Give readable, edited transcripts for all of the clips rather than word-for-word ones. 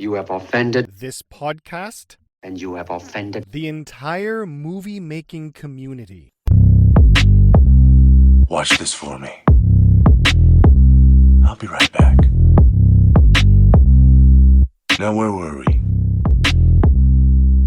You have offended this podcast, and you have offended the entire movie-making community. Watch this for me. I'll be right back. Now, where were we?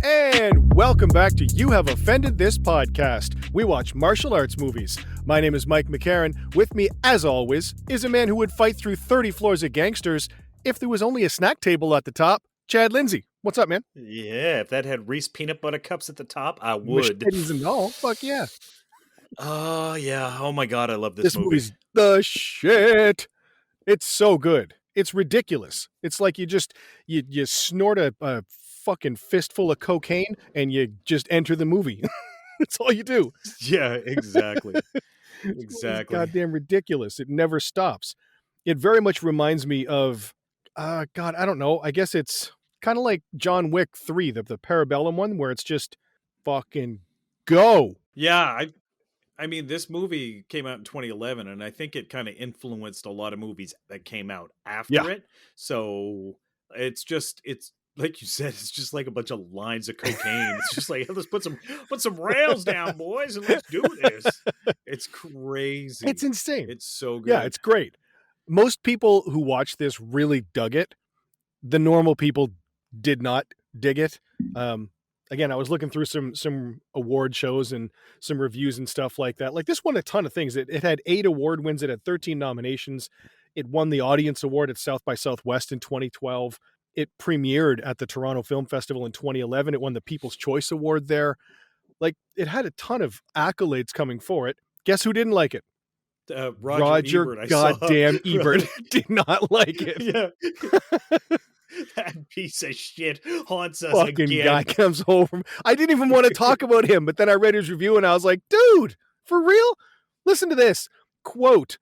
And welcome back to You Have Offended This Podcast. We watch martial arts movies. My name is Mike McCarran. With me, as always, is a man who would fight through 30 floors of gangsters if there was only a snack table at the top, Chad Lindsay. What's up, man? Yeah, if that had Reese peanut butter cups at the top, I would. Machetes and all. Fuck yeah. Oh, yeah. Oh, my God. I love this movie. Movie's the shit. It's so good. It's ridiculous. It's like you snort a fucking fistful of cocaine and you just enter the movie. That's all you do. Yeah, exactly. Exactly. It's goddamn ridiculous. It never stops. It very much reminds me of, God, I don't know. I guess it's kind of like John Wick 3, the Parabellum one, where it's just fucking go. Yeah, I mean, this movie came out in 2011, and I think it kind of influenced a lot of movies that came out after it. So it's like you said, it's just like a bunch of lines of cocaine. It's just like, let's put some rails down, boys, and let's do this. It's crazy. It's insane. It's so good. Yeah, it's great. Most people who watched this really dug it. The normal people did not dig it. Again, I was looking through some award shows and some reviews and stuff like that. Like, this won a ton of things. It had 8 award wins. It had 13 nominations. It won the Audience Award at South by Southwest in 2012. It premiered at the Toronto Film Festival in 2011. It won the People's Choice Award there. Like, it had a ton of accolades coming for it. Guess who didn't like it? Roger Ebert, goddamn Ebert did not like it. Yeah. That piece of shit haunts us fucking again. Guy comes over. I didn't even want to talk about him, but then I read his review and I was like, dude, for real? Listen to this. Quote,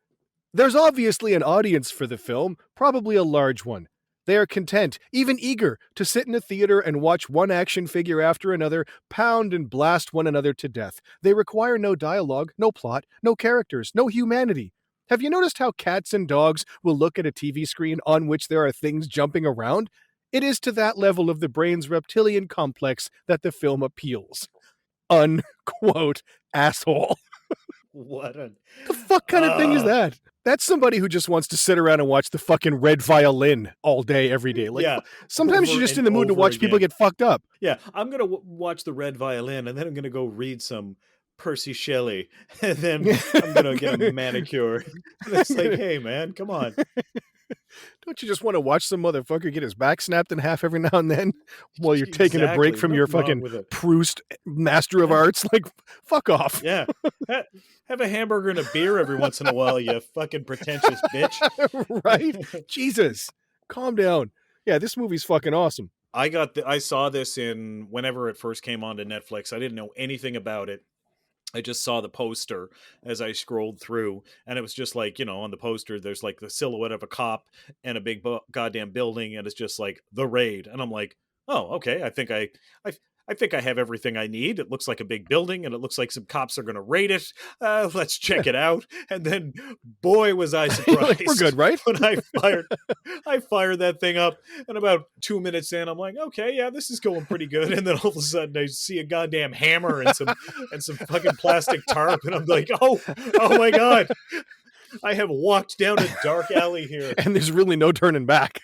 "There's obviously an audience for the film, probably a large one. They are content, even eager, to sit in a theater and watch one action figure after another pound and blast one another to death. They require no dialogue, no plot, no characters, no humanity. Have you noticed how cats and dogs will look at a TV screen on which there are things jumping around? It is to that level of the brain's reptilian complex that the film appeals." Unquote, asshole. The fuck kind of thing is that? That's somebody who just wants to sit around and watch the fucking Red Violin all day, every day. Like, yeah, sometimes you're just in the mood to watch people get fucked up. Yeah, I'm going to watch the Red Violin, and then I'm going to go read some Percy Shelley, and then I'm going to get a manicure. And it's like, hey, man, come on. Don't you just want to watch some motherfucker get his back snapped in half every now and then while you're taking a break from your fucking Proust Master of Arts? Like, fuck off. Yeah. Have a hamburger and a beer every once in a while, you fucking pretentious bitch. Right? Jesus. Calm down. Yeah, this movie's fucking awesome. I saw this in whenever it first came onto Netflix. I didn't know anything about it. I just saw the poster as I scrolled through, and it was just like, on the poster, there's like the silhouette of a cop and a big goddamn building, and it's just like The Raid. And I'm like, oh, okay. I think I have everything I need. It looks like a big building, and it looks like some cops are going to raid it. Let's check it out. And then, boy, was I surprised. We're good, right? When I fired that thing up, and about 2 minutes in, I'm like, okay, yeah, this is going pretty good. And then all of a sudden, I see a goddamn hammer and some fucking plastic tarp, and I'm like, oh my God. I have walked down a dark alley here. And there's really no turning back.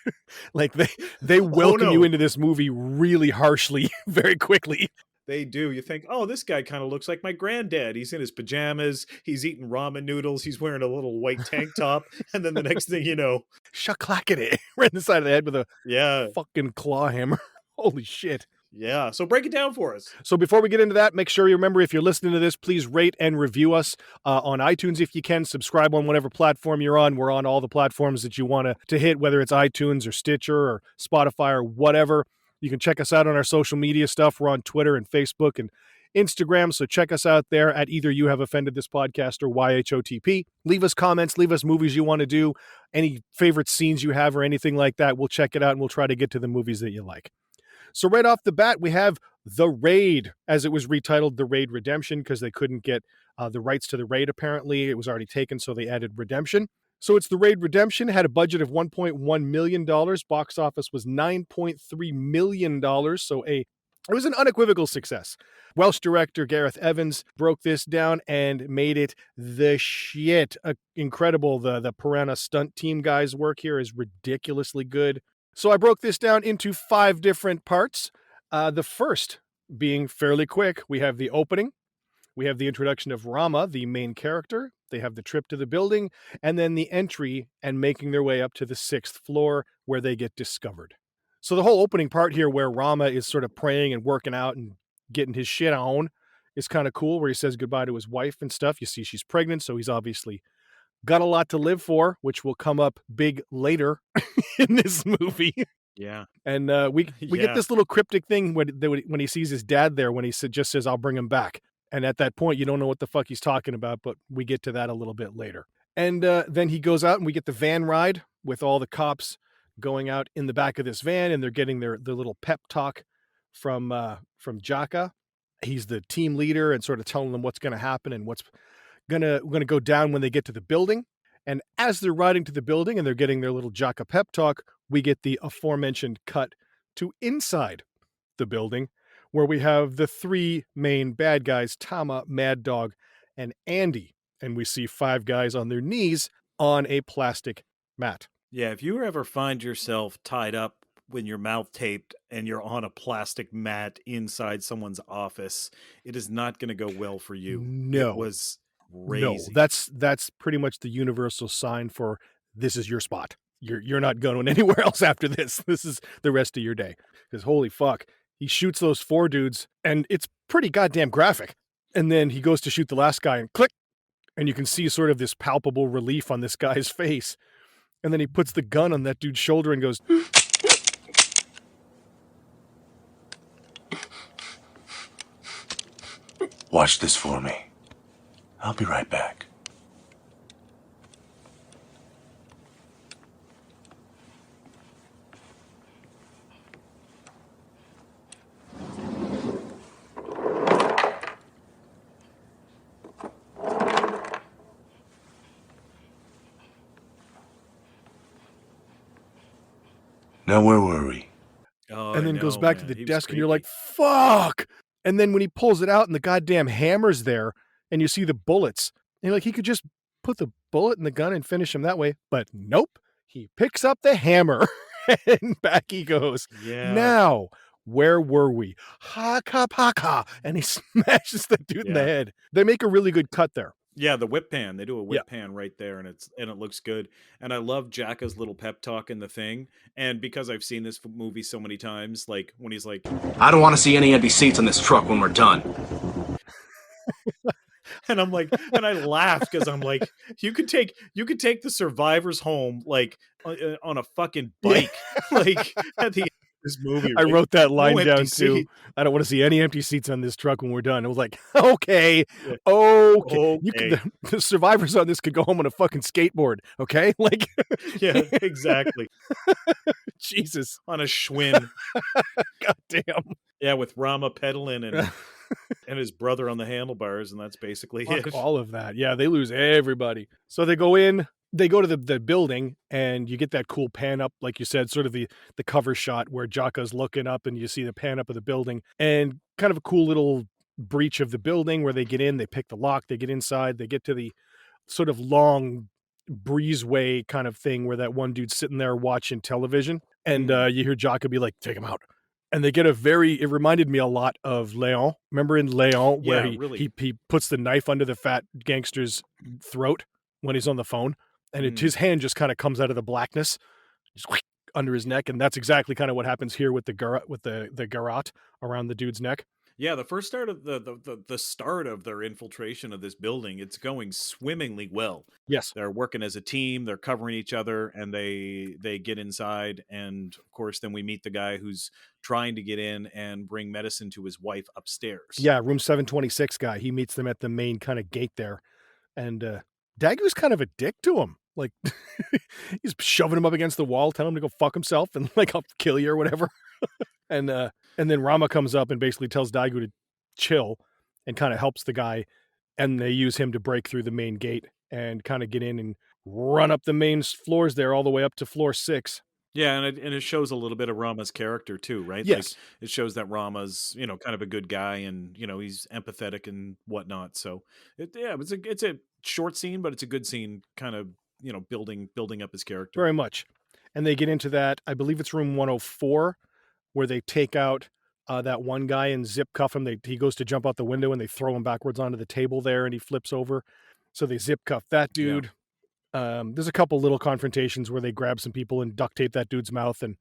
Like, they welcome you into this movie really harshly, very quickly. They do. You think, oh, this guy kind of looks like my granddad. He's in his pajamas. He's eating ramen noodles. He's wearing a little white tank top. And then the next thing you know, shaklackity, right in the side of the head with a fucking claw hammer. Holy shit. Yeah, so break it down for us. So before we get into that, make sure you remember, if you're listening to this, please rate and review us on iTunes if you can. Subscribe on whatever platform you're on. We're on all the platforms that you want to hit, whether it's iTunes or Stitcher or Spotify or whatever. You can check us out on our social media stuff. We're on Twitter and Facebook and Instagram, so check us out there at either You Have Offended This Podcast or YHOTP. Leave us comments, leave us movies you want to do, any favorite scenes you have or anything like that. We'll check it out and we'll try to get to the movies that you like. So right off the bat, we have The Raid, as it was retitled The Raid Redemption, because they couldn't get the rights to The Raid, apparently. It was already taken, so they added Redemption. So it's the Raid Redemption, had a budget of $1.1 million. Box office was $9.3 million. So it was an unequivocal success. Welsh director Gareth Evans broke this down and made it the shit. Incredible. The Piranha stunt team guys' work here is ridiculously good. So I broke this down into 5 different parts. The first being fairly quick. We have the opening. We have the introduction of Rama, the main character. They have the trip to the building, and then the entry and making their way up to the 6th floor where they get discovered. So the whole opening part here where Rama is sort of praying and working out and getting his shit on is kind of cool, where he says goodbye to his wife and stuff. You see she's pregnant, so he's obviously got a lot to live for, which will come up big later in this movie. Yeah. And we get this little cryptic thing when he sees his dad there, when he just says, "I'll bring him back." And at that point, you don't know what the fuck he's talking about, but we get to that a little bit later. And then he goes out and we get the van ride with all the cops going out in the back of this van, and they're getting their little pep talk from Jaka. He's the team leader and sort of telling them what's going to happen and what's going to go down when they get to the building. And as they're riding to the building and they're getting their little Jaka pep talk, we get the aforementioned cut to inside the building, where we have the 3 main bad guys, Tama, Mad Dog, and Andy. And we see 5 guys on their knees on a plastic mat. Yeah, if you ever find yourself tied up with your mouth taped and you're on a plastic mat inside someone's office, it is not going to go well for you. No. It was crazy. No, that's pretty much the universal sign for this is your spot. You're not going anywhere else after this. This is the rest of your day. Because holy fuck, he shoots those 4 dudes, and it's pretty goddamn graphic. And then he goes to shoot the last guy, and click, and you can see sort of this palpable relief on this guy's face. And then he puts the gun on that dude's shoulder and goes, Watch this for me. I'll be right back. Now where were we? Oh, and then I goes know, back to man. the He was desk, and creepy. you're like, fuck. And then when he pulls it out and the goddamn hammer's there, and you see the bullets, and you're like, he could just put the bullet in the gun and finish him that way. But nope. He picks up the hammer and back he goes. Yeah. Now, where were we? Haka paka. And he smashes the dude in the Yeah. head. They make a really good cut there. Yeah, the whip pan. They do a whip Yeah. pan right there, and it looks good. And I love Jaka's little pep talk in the thing. And because I've seen this movie so many times, like when he's like, I don't want to see any empty seats on this truck when we're done. and I'm like, and I laugh because I'm like, you could take the survivors home like on a fucking bike, like at the end of this movie. I right? wrote that No line empty down too. seat. I don't want to see any empty seats on this truck when we're done. I was like, okay, Yeah. okay. You Okay. could, the survivors on this could go home on a fucking skateboard, okay? Like, Yeah, exactly. Jesus, On a Schwinn. goddamn. Yeah, with Rama pedaling and his brother on the handlebars, and that's basically Fuck it. all of that. Yeah, they lose everybody. So they go in, they go to the building, and you get that cool pan up, like you said, sort of the cover shot where Jaka's looking up and you see the pan up of the building, and kind of a cool little breach of the building where they get in, they pick the lock, they get inside, they get to the sort of long breezeway kind of thing where that one dude's sitting there watching television, and you hear Jaka be like, take him out. And they get it reminded me a lot of Leon. Remember in Leon where Yeah, really. he puts the knife under the fat gangster's throat when he's on the phone, and his hand just kind of comes out of the blackness, just under his neck, and that's exactly kind of what happens here with the garrote around the dude's neck. Yeah, the first start of the start of their infiltration of this building, it's going swimmingly well. Yes. They're working as a team, they're covering each other, and they get inside, and of course then we meet the guy who's trying to get in and bring medicine to his wife upstairs. Yeah, room 726 guy. He meets them at the main kind of gate there. And Dagu's kind of a dick to him. Like, he's shoving him up against the wall, telling him to go fuck himself and like, I'll kill you or whatever. And then Rama comes up and basically tells Dagu to chill and kind of helps the guy. And they use him to break through the main gate and kind of get in. And run up the main floors there all the way up to floor 6. Yeah, and it shows a little bit of Rama's character too, right? Like Yes. it shows that Rama's, kind of a good guy, and he's empathetic and whatnot. So it's a short scene, but it's a good scene, kind of building up his character. Very much. And they get into that, I believe it's room 104, where they take out that one guy and zip cuff him. He goes to jump out the window and they throw him backwards onto the table there and he flips over. So they zip cuff that dude. There's a couple little confrontations where they grab some people and duct tape that dude's mouth. And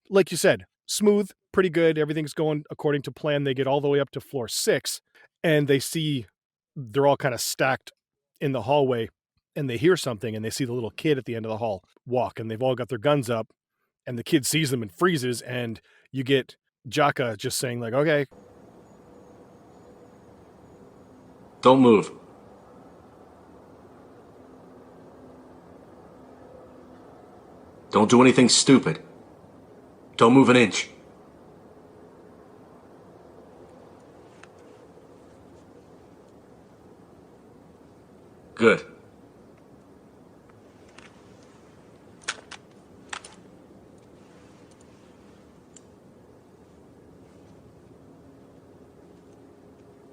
like you said, smooth, pretty good. Everything's going according to plan. They get all the way up to floor 6 and they see they're all kind of stacked in the hallway and they hear something and they see the little kid at the end of the hall walk and they've all got their guns up and the kid sees them and freezes and you get Jaka just saying like, okay. Don't move. Don't do anything stupid. Don't move an inch. Good.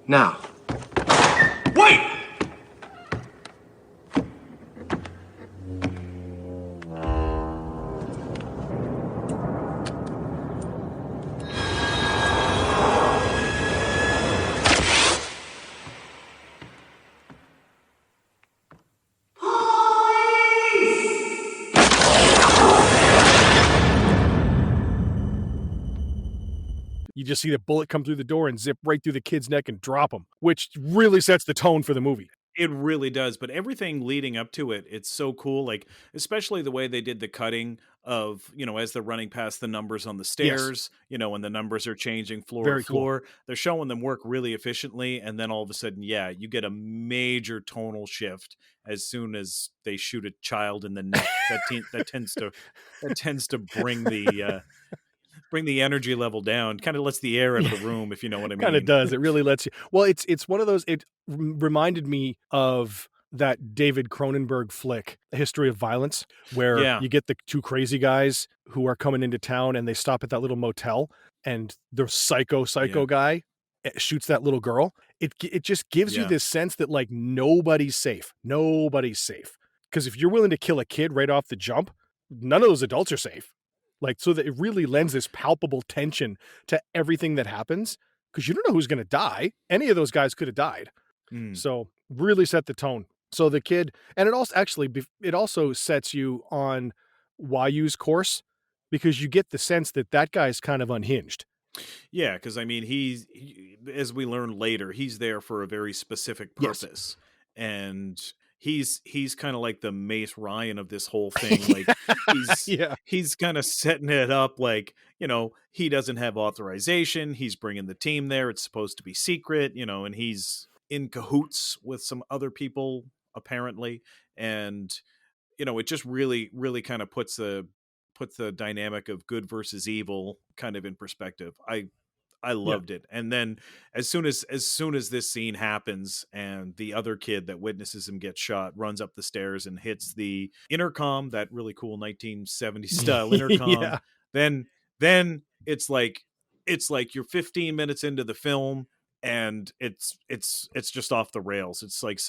Now. Wait! You just see the bullet come through the door and zip right through the kid's neck and drop him, which really sets the tone for the movie. It really does, but everything leading up to it, it's so cool. Like, especially the way they did the cutting of, as they're running past the numbers on the stairs, and the numbers are changing floor Very to floor. They're showing them work really efficiently. And then all of a sudden, you get a major tonal shift as soon as they shoot a child in the neck. That tends to bring the energy level down, kind of lets the air out of the room, if you know what I mean. Kind of does. It really lets you. Well, it's one of those, it reminded me of that David Cronenberg flick, A History of Violence, where you get the two crazy guys who are coming into town and they stop at that little motel and the psycho guy shoots that little girl. It just gives you this sense that like nobody's safe. Nobody's safe. Because if you're willing to kill a kid right off the jump, none of those adults are safe. Like, so that it really lends this palpable tension to everything that happens because you don't know who's going to die. Any of those guys could have died. So really set the tone. So the kid, and it also sets you on Wahyu's course because you get the sense that guy's kind of unhinged. Yeah, because I mean, he, as we learn later, he's there for a very specific purpose. And he's kind of like the Mace Ryan of this whole thing. Like he's kind of setting it up like, he doesn't have authorization. He's bringing the team there. It's supposed to be secret, and he's in cahoots with some other people apparently. And, it just really, really kind of puts the dynamic of good versus evil kind of in perspective. I loved it. And then as soon as this scene happens and the other kid that witnesses him get shot runs up the stairs and hits the intercom, that really cool 1970s style intercom, then it's like you're 15 minutes into the film and it's just off the rails. It's like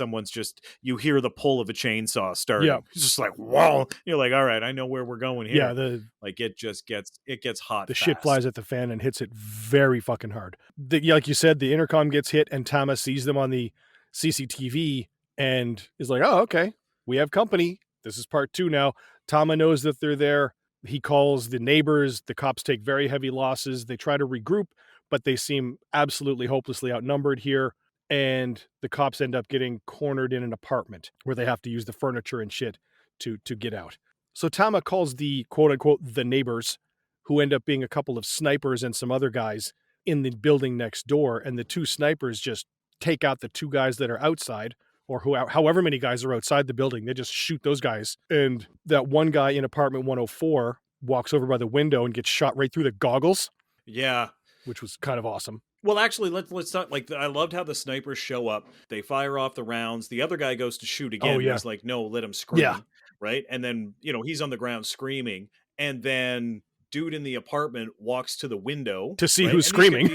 you hear the pull of a chainsaw starting. It's just like, whoa. You're like, all right, I know where we're going here. It gets hot. The shit flies at the fan and hits it very fucking hard. Like you said, the intercom gets hit and Tama sees them on the CCTV and is like, oh, okay, we have company. This is part 2 now. Tama knows that they're there. He calls the neighbors. The cops take very heavy losses. They try to regroup, but they seem absolutely hopelessly outnumbered here. And the cops end up getting cornered in an apartment where they have to use the furniture and shit to get out. So Tama calls the quote unquote the neighbors, who end up being a couple of snipers and some other guys in the building next door. And the 2 snipers just take out the 2 guys that are outside, or however many guys are outside the building. They just shoot those guys. And that one guy in apartment 104 walks over by the window and gets shot right through the goggles. Yeah. Which was kind of awesome. Well, actually, let's talk. Like, I loved how the snipers show up. They fire off the rounds. The other guy goes to shoot again. He's like, no, let him scream. Yeah. right? And then, he's on the ground screaming, and then dude in the apartment walks to the window to see right? who's And screaming.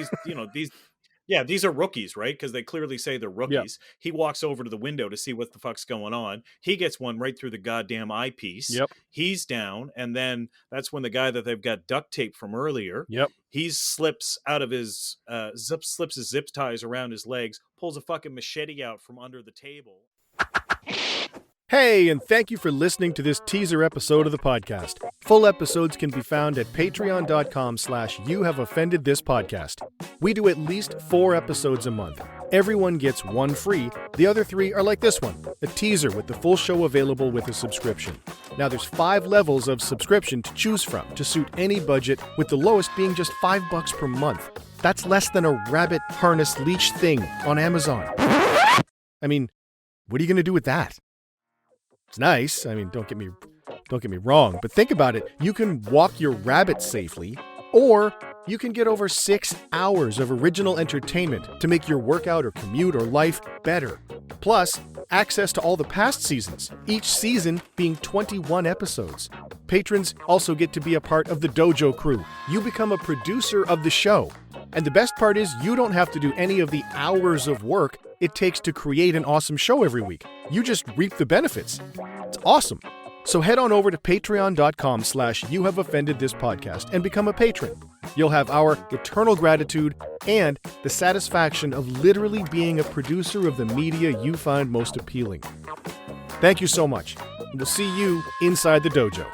These are rookies, right? Because they clearly say they're rookies. Yep. He walks over to the window to see what the fuck's going on. He gets one right through the goddamn eyepiece. Yep. He's down, and then that's when the guy that they've got duct tape from earlier. Yep. He slips out of his slips his zip ties around his legs, pulls a fucking machete out from under the table. Hey, and thank you for listening to this teaser episode of the podcast. Full episodes can be found at patreon.com/youhaveoffendedthispodcast. We do at least 4 episodes a month. Everyone gets 1 free. The other 3 are like this one, a teaser with the full show available with a subscription. Now there's 5 levels of subscription to choose from to suit any budget, with the lowest being just $5 per month. That's less than a rabbit harness leash thing on Amazon. I mean, what are you going to do with that? It's nice. I mean, don't get me wrong, but think about it. You can walk your rabbit safely, or you can get over 6 hours of original entertainment to make your workout or commute or life better. Plus, access to all the past seasons, each season being 21 episodes. Patrons also get to be a part of the Dojo crew. You become a producer of the show. And the best part is you don't have to do any of the hours of work it takes to create an awesome show every week. You just reap the benefits. It's awesome. So head on over to patreon.com/youhaveoffendedthispodcast and become a patron. You'll have our eternal gratitude and the satisfaction of literally being a producer of the media you find most appealing. Thank you so much. We'll see you inside the dojo.